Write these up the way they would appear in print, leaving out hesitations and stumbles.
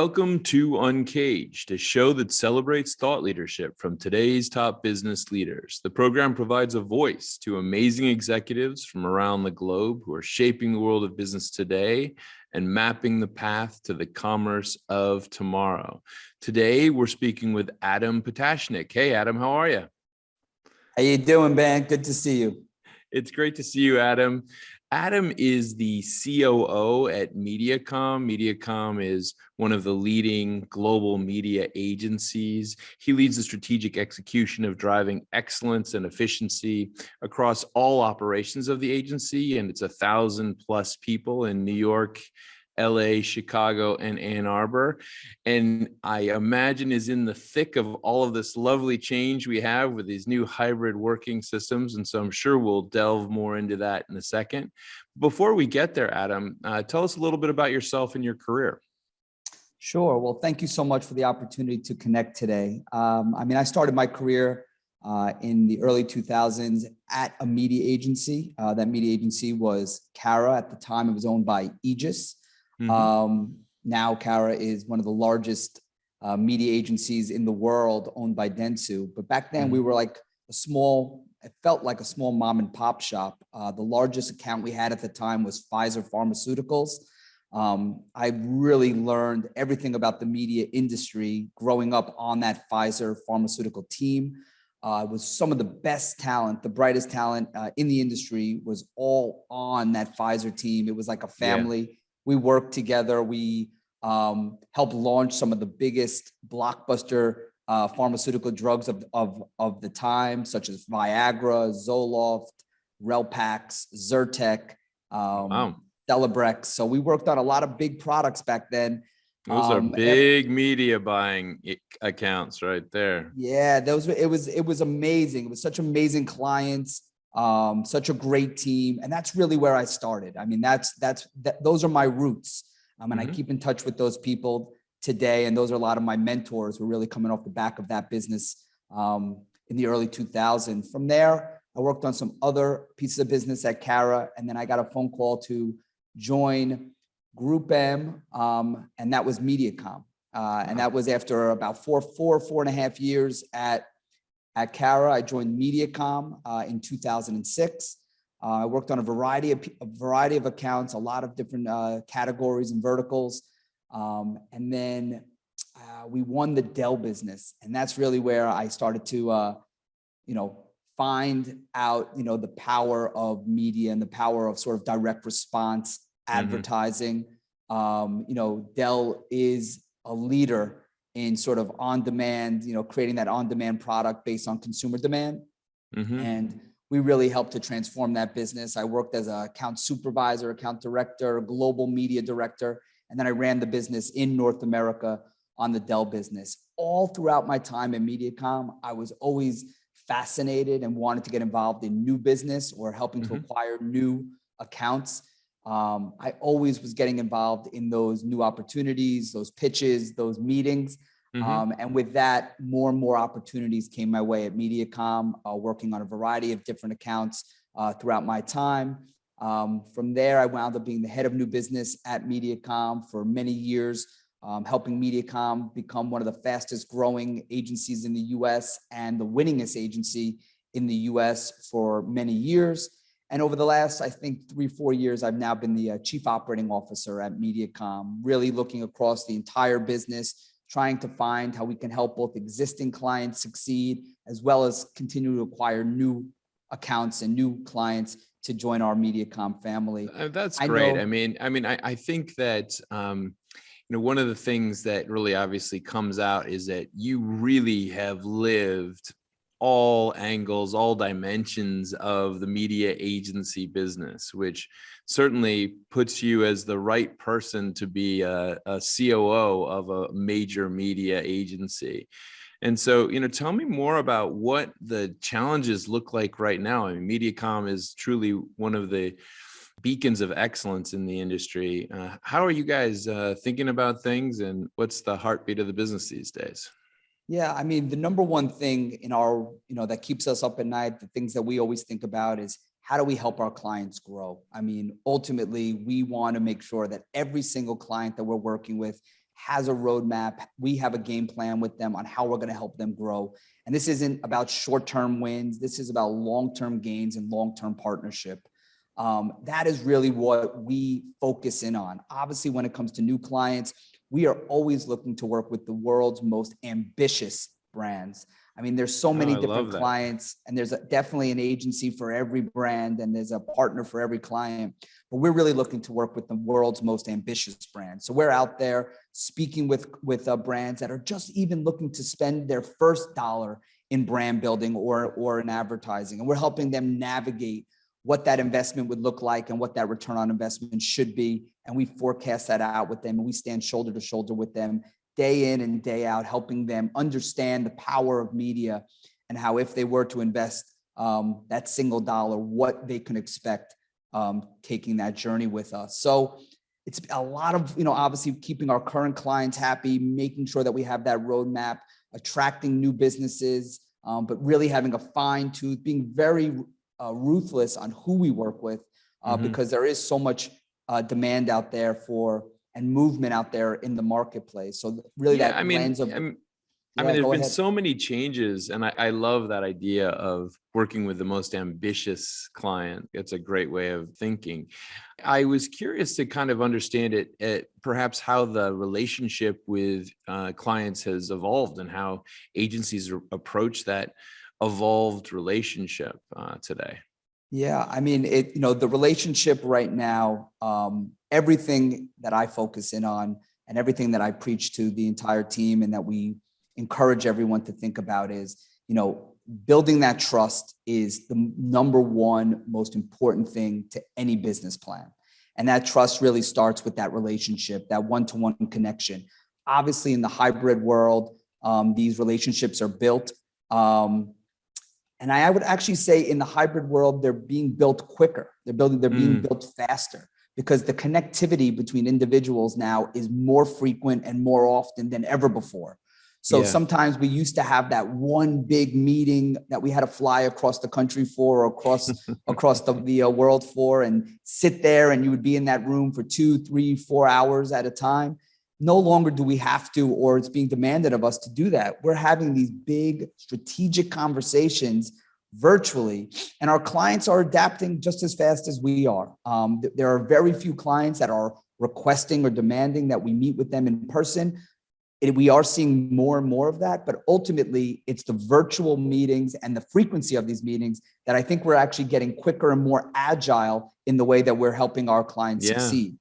Welcome to UNCAGED, a show that celebrates thought leadership from today's top business leaders. The program provides a voice to amazing executives from around the globe who are shaping the world of business today and mapping the path to the commerce of tomorrow. Today, we're speaking with Adam Potashnick. Hey, Adam, how are you? How you doing, Ben? Good to see you. It's great to see you, Adam. Adam is the COO at MediaCom. MediaCom is one of the leading global media agencies. He leads the strategic execution of driving excellence and efficiency across all operations of the agency, and it's 1,000+ people in New York, LA, Chicago, and Ann Arbor. And I imagine is in the thick of all of this lovely change we have with these new hybrid working systems. And so I'm sure we'll delve more into that in a second. Before we get there, Adam, tell us a little bit about yourself and your career. Sure. Well, thank you so much for the opportunity to connect today. I started my career in the early 2000s at a media agency. That media agency was Cara. At the time, it was owned by Aegis. Now Cara is one of the largest media agencies in the world, owned by Dentsu. But back then we were like it felt like a small mom and pop shop. The largest account we had at the time was Pfizer Pharmaceuticals. I really learned everything about the media industry growing up on that Pfizer pharmaceutical team. It was some of the best talent, the brightest talent in the industry was all on that Pfizer team. It was like a family. Yeah. We worked together. We helped launch some of the biggest blockbuster pharmaceutical drugs of the time, such as Viagra, Zoloft, Relpax, Zyrtec, Celebrex. So we worked on a lot of big products back then. Those are big media buying accounts right there. Yeah, it was amazing. It was such amazing clients. Such a great team. And that's really where I started. I mean, those are my roots. And I keep in touch with those people today. And those are a lot of my mentors who are really coming off the back of that business in the early 2000s. From there, I worked on some other pieces of business at Cara. And then I got a phone call to join Group M, and that was MediaCom. And that was after about four and a half years at Cara. I joined MediaCom in 2006. I worked on a variety of accounts, a lot of different categories and verticals. And then we won the Dell business. And that's really where I started to, find out, the power of media and the power of sort of direct response advertising. Dell is a leader in sort of on-demand, creating that on-demand product based on consumer demand. And we really helped to transform that business. I worked as an account supervisor, account director, global media director, and then I ran the business in North America on the Dell business. All throughout my time at MediaCom, I was always fascinated and wanted to get involved in new business or helping to acquire new accounts. I always was getting involved in those new opportunities, those pitches, those meetings. And with that, more and more opportunities came my way at MediaCom, working on a variety of different accounts throughout my time. From there, I wound up being the head of new business at MediaCom for many years, helping MediaCom become one of the fastest growing agencies in the U.S. and the winningest agency in the U.S. for many years. And over the last, I think, 3-4 years, I've now been the chief operating officer at MediaCom, really looking across the entire business, trying to find how we can help both existing clients succeed, as well as continue to acquire new accounts and new clients to join our MediaCom family. That's great. I think that, one of the things that really obviously comes out is that you really have lived all angles, all dimensions of the media agency business, which certainly puts you as the right person to be a COO of a major media agency. And so, tell me more about what the challenges look like right now. I mean, MediaCom is truly one of the beacons of excellence in the industry. How are you guys thinking about things, and what's the heartbeat of the business these days? Yeah, I mean, the number one thing in our, that keeps us up at night, the things that we always think about is how do we help our clients grow? I mean, ultimately, we want to make sure that every single client that we're working with has a roadmap. We have a game plan with them on how we're going to help them grow. And this isn't about short-term wins. This is about long-term gains and long-term partnership. That is really what we focus in on. Obviously, when it comes to new clients, we are always looking to work with the world's most ambitious brands. I mean, there's so many different clients, and there's definitely an agency for every brand, and there's a partner for every client. But we're really looking to work with the world's most ambitious brands. So we're out there speaking with brands that are just even looking to spend their first dollar in brand building or in advertising, and we're helping them navigate what that investment would look like and what that return on investment should be. And we forecast that out with them, and we stand shoulder to shoulder with them day in and day out, helping them understand the power of media and how if they were to invest that single dollar, what they can expect taking that journey with us. So it's a lot of, obviously keeping our current clients happy, making sure that we have that roadmap, attracting new businesses, but really having a fine tooth, being very ruthless on who we work with, because there is so much demand out there and movement out there in the marketplace. So really lens of, there's been so many changes, and I love that idea of working with the most ambitious client. It's a great way of thinking. I was curious to kind of understand perhaps how the relationship with clients has evolved and how agencies approach that evolved relationship today. Yeah, I mean, the relationship right now, everything that I focus in on and everything that I preach to the entire team and that we encourage everyone to think about is, building that trust is the number one most important thing to any business plan. And that trust really starts with that relationship, that one-to-one connection. Obviously, in the hybrid world, these relationships are built. And I would actually say in the hybrid world, they're being built quicker. They're being built faster because the connectivity between individuals now is more frequent and more often than ever before. So sometimes we used to have that one big meeting that we had to fly across the country for, or across the world for, and sit there, and you would be in that room for 2, 3, 4 hours at a time. No longer do we have to, or it's being demanded of us to do that. We're having these big strategic conversations virtually, and our clients are adapting just as fast as we are. There are very few clients that are requesting or demanding that we meet with them in person. We are seeing more and more of that, but ultimately it's the virtual meetings and the frequency of these meetings that I think we're actually getting quicker and more agile in the way that we're helping our clients succeed.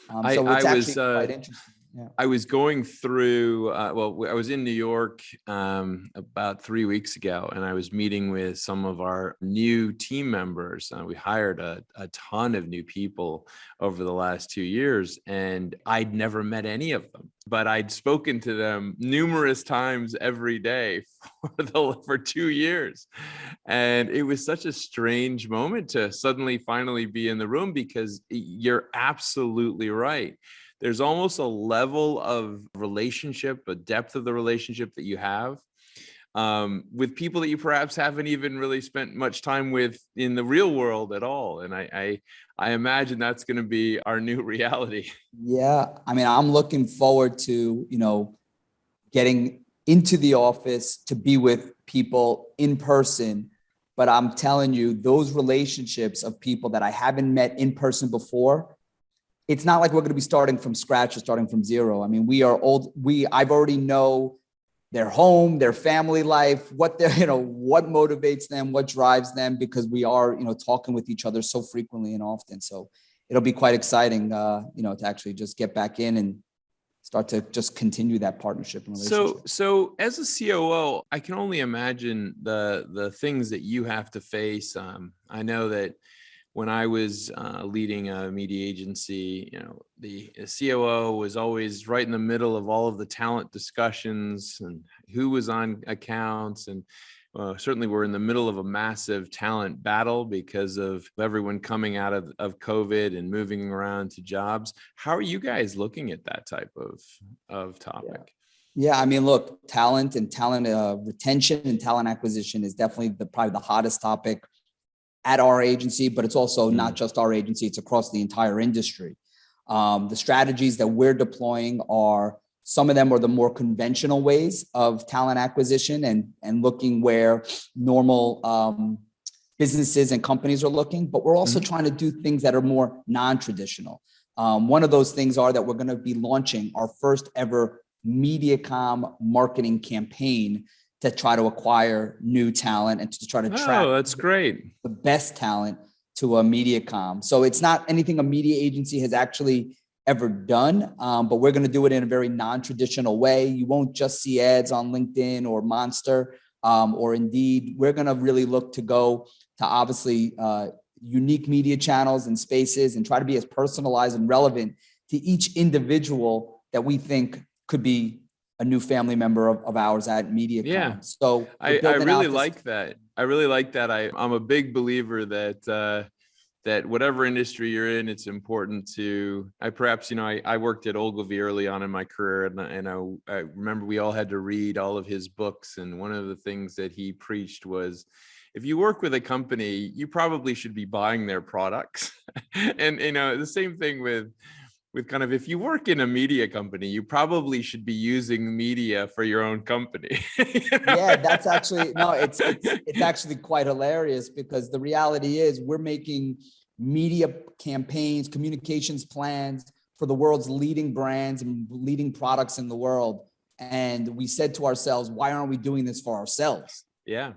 So it's actually quite interesting. Yeah. I was going through, I was in New York about 3 weeks ago, and I was meeting with some of our new team members. We hired a ton of new people over the last 2 years, and I'd never met any of them, but I'd spoken to them numerous times every day for 2 years. And it was such a strange moment to suddenly finally be in the room, because you're absolutely right. There's almost a level of relationship, a depth of the relationship that you have with people that you perhaps haven't even really spent much time with in the real world at all. And I imagine that's going to be our new reality. Yeah. I mean, I'm looking forward to, getting into the office to be with people in person. But I'm telling you, those relationships of people that I haven't met in person before, it's not like we're going to be starting from scratch or starting from zero. I mean, I've already know their home, their family life, what motivates them, what drives them, because we are, talking with each other so frequently and often. So it'll be quite exciting, to actually just get back in and start to just continue that partnership and relationship. So as a COO, I can only imagine the things that you have to face. I know that when I was leading a media agency, the COO was always right in the middle of all of the talent discussions and who was on accounts. And certainly we're in the middle of a massive talent battle because of everyone coming out of COVID and moving around to jobs. How are you guys looking at that type of topic? Yeah, I mean, look, talent retention and talent acquisition is definitely probably the hottest topic at our agency, but it's also not just our agency, it's across the entire industry. The strategies that we're deploying are Some of them are the more conventional ways of talent acquisition and looking where normal businesses and companies are looking, but we're also trying to do things that are more non-traditional. One of those things are that we're going to be launching our first ever MediaCom marketing campaign to try to acquire new talent and to try to attract that's great. the best talent to a MediaCom. So it's not anything a media agency has actually ever done, but we're going to do it in a very non-traditional way. You won't just see ads on LinkedIn or Monster or Indeed. We're going to really look to go to obviously unique media channels and spaces and try to be as personalized and relevant to each individual that we think could be a new family member of ours at MediaCom. Yeah. So I really like that. I really like that. I'm a big believer that that whatever industry you're in, it's important to, I worked at Ogilvy early on in my career, and I remember we all had to read all of his books. And one of the things that he preached was, if you work with a company, you probably should be buying their products. And, the same thing with kind of, if you work in a media company, you probably should be using media for your own company. Yeah, that's actually, no, it's actually quite hilarious, because the reality is we're making media campaigns, communications plans for the world's leading brands and leading products in the world. And we said to ourselves, why aren't we doing this for ourselves? Yeah.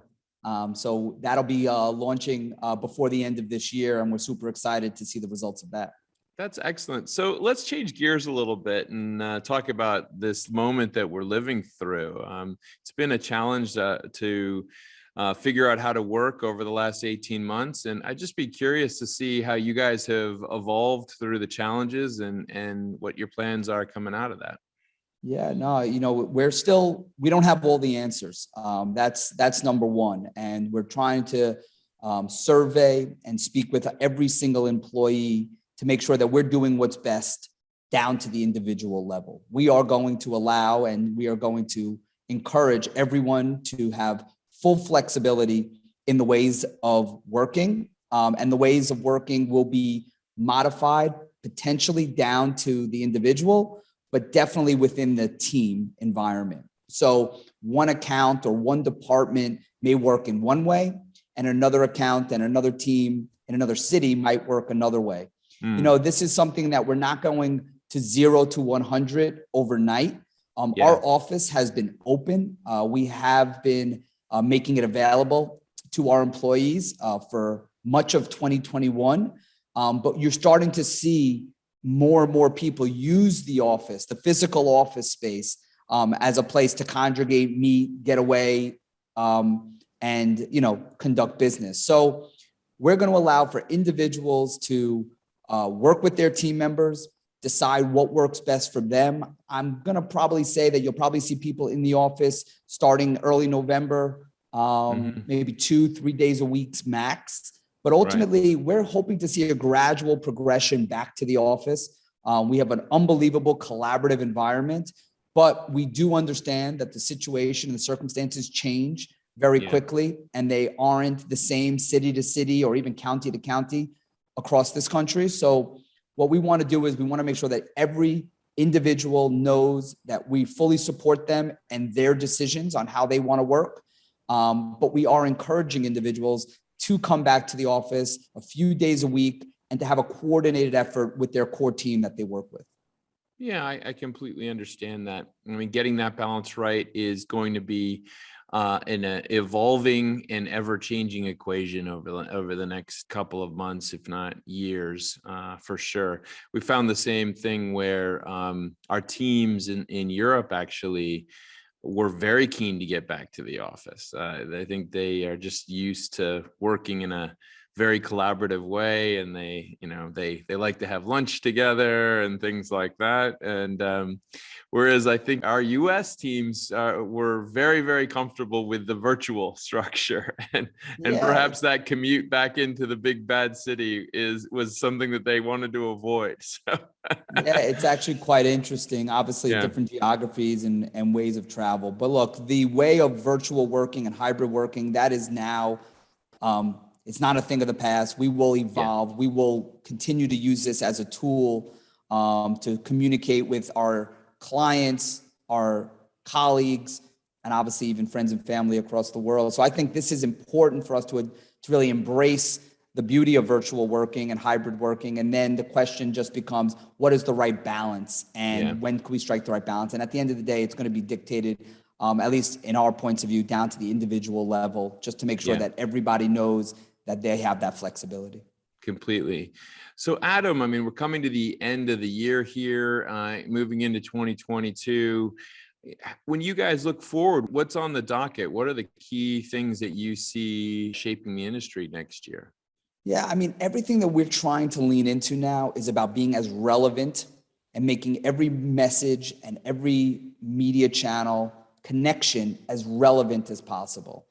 So that'll be launching before the end of this year. And we're super excited to see the results of that. That's excellent. So let's change gears a little bit and talk about this moment that we're living through. It's been a challenge to figure out how to work over the last 18 months. And I'd just be curious to see how you guys have evolved through the challenges and what your plans are coming out of that. Yeah, no, we don't have all the answers. That's number one. And we're trying to survey and speak with every single employee to make sure that we're doing what's best down to the individual level. We are going to allow and we are going to encourage everyone to have full flexibility in the ways of working. And the ways of working will be modified potentially down to the individual, but definitely within the team environment. So one account or one department may work in one way, and another account and another team in another city might work another way. This is something that we're not going to 0 to 100 overnight. Our office has been open. We have been making it available to our employees for much of 2021. But you're starting to see more and more people use the office, the physical office space, as a place to congregate, meet, get away, and conduct business. So we're going to allow for individuals to work with their team members, decide what works best for them. I'm going to probably say that you'll probably see people in the office starting early November, maybe 2-3 days a week max. But ultimately, we're hoping to see a gradual progression back to the office. We have an unbelievable collaborative environment, but we do understand that the situation and the circumstances change very quickly, and they aren't the same city to city or even county to county across this country. So what we want to do is we want to make sure that every individual knows that we fully support them and their decisions on how they want to work. But we are encouraging individuals to come back to the office a few days a week and to have a coordinated effort with their core team that they work with. Yeah, I completely understand that. I mean, getting that balance right is going to be an evolving and ever-changing equation over the next couple of months, if not years, for sure. We found the same thing where our teams in Europe actually were very keen to get back to the office. I think they are just used to working in a very collaborative way, and they like to have lunch together and things like that. And whereas I think our U.S. teams were very, very comfortable with the virtual structure, and perhaps that commute back into the big bad city was something that they wanted to avoid. So. Yeah, it's actually quite interesting. Obviously, different geographies and ways of travel. But look, the way of virtual working and hybrid working, that is now, it's not a thing of the past. We will evolve. We will continue to use this as a tool to communicate with our clients, our colleagues, and obviously even friends and family across the world. So I think this is important for us to really embrace the beauty of virtual working and hybrid working. And then the question just becomes, what is the right balance? And when can we strike the right balance? And at the end of the day, it's going to be dictated, at least in our points of view, down to the individual level, just to make sure that everybody knows that they have that flexibility. Completely. So Adam, I mean, we're coming to the end of the year here, moving into 2022. When you guys look forward, what's on the docket? What are the key things that you see shaping the industry next year? Yeah, I mean, everything that we're trying to lean into now is about being as relevant and making every message and every media channel connection as relevant as possible.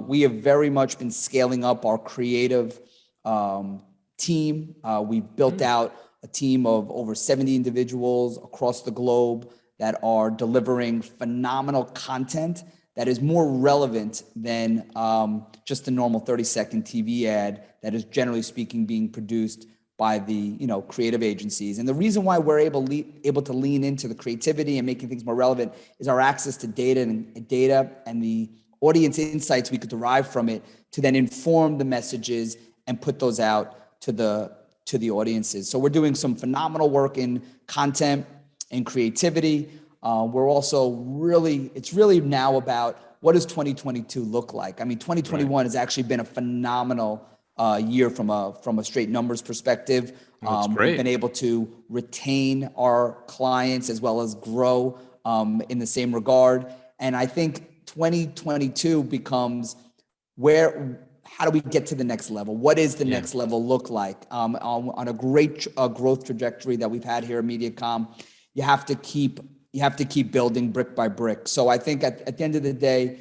We have very much been scaling up our creative team. We've built out a team of over 70 individuals across the globe that are delivering phenomenal content that is more relevant than just a normal 30-second TV ad that is generally speaking being produced by the creative agencies. And the reason why we're able to lean into the creativity and making things more relevant is our access to data and the audience insights we could derive from it to then inform the messages and put those out to the audiences. So we're doing some phenomenal work in content and creativity. We're also it's really now about what does 2022 look like? I mean, 2021 has actually been a phenomenal year from a straight numbers perspective. We've been able to retain our clients as well as grow in the same regard. And I think 2022 becomes how do we get to the next level? What is the next level look like? On a great growth trajectory that we've had here at MediaCom, you have to keep building brick by brick. So I think at the end of the day,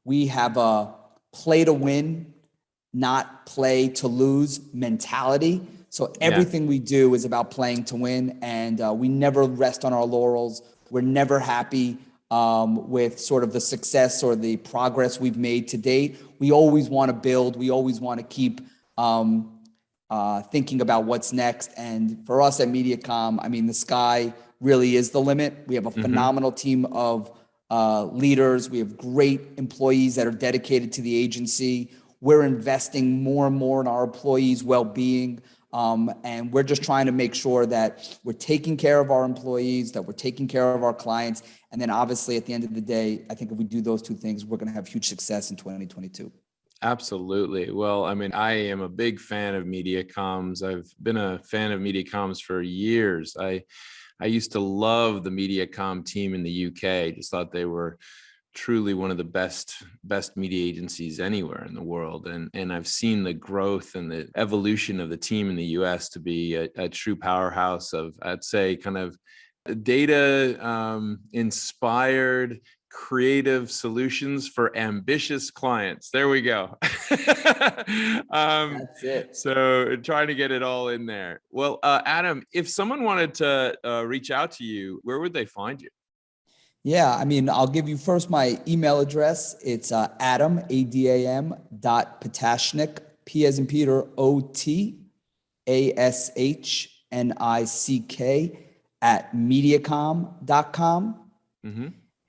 we have a play to win, not play to lose mentality. So everything we do is about playing to win, and we never rest on our laurels. We're never happy with sort of the success or the progress we've made to date. We always want to build. We always want to keep thinking about what's next. And for us at MediaCom, I mean, the sky really is the limit. We have a phenomenal team of leaders. We have great employees that are dedicated to the agency. We're investing more and more in our employees' well-being. And we're just trying to make sure that we're taking care of our employees, that we're taking care of our clients. And then obviously at the end of the day, I think if we do those two things, we're going to have huge success in 2022. Absolutely. Well, I mean, I am a big fan of MediaComs. I've been a fan of MediaComs for years. I used to love the MediaCom team in the UK. I just thought they were truly one of the best media agencies anywhere in the world. And I've seen the growth and the evolution of the team in the US to be a true powerhouse of, I'd say, kind of data inspired creative solutions for ambitious clients. There we go. That's it. So trying to get it all in there. Well, Adam, if someone wanted to reach out to you, where would they find you? Yeah, I mean, I'll give you first my email address. It's Adam, A-D-A-M, .Potashnick, P as in Peter, O-T-A-S-H-N-I-C-K @mediacom.com.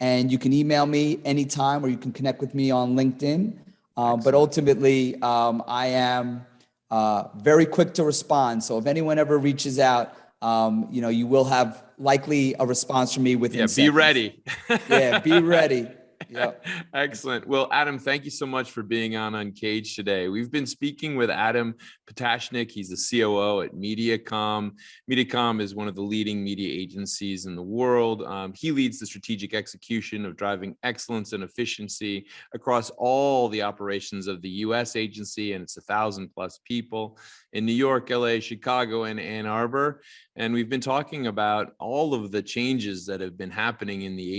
And you can email me anytime, or you can connect with me on LinkedIn. But ultimately, I am very quick to respond. So if anyone ever reaches out, you will have likely a response from me within seconds. Be ready. Be ready. Yep. Excellent. Well, Adam, thank you so much for being on UNCAGED today. We've been speaking with Adam Potashnick. He's the COO at MediaCom. MediaCom is one of the leading media agencies in the world. He leads the strategic execution of driving excellence and efficiency across all the operations of the U.S. agency, and it's 1,000+ people in New York, LA, Chicago, and Ann Arbor. And we've been talking about all of the changes that have been happening in the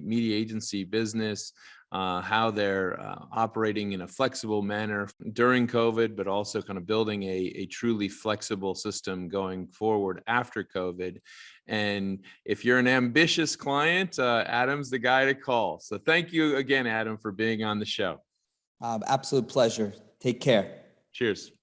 media agency business, how they're operating in a flexible manner during COVID, but also kind of building a truly flexible system going forward after COVID. And if you're an ambitious client, Adam's the guy to call. So thank you again, Adam, for being on the show. Absolute pleasure. Take care. Cheers.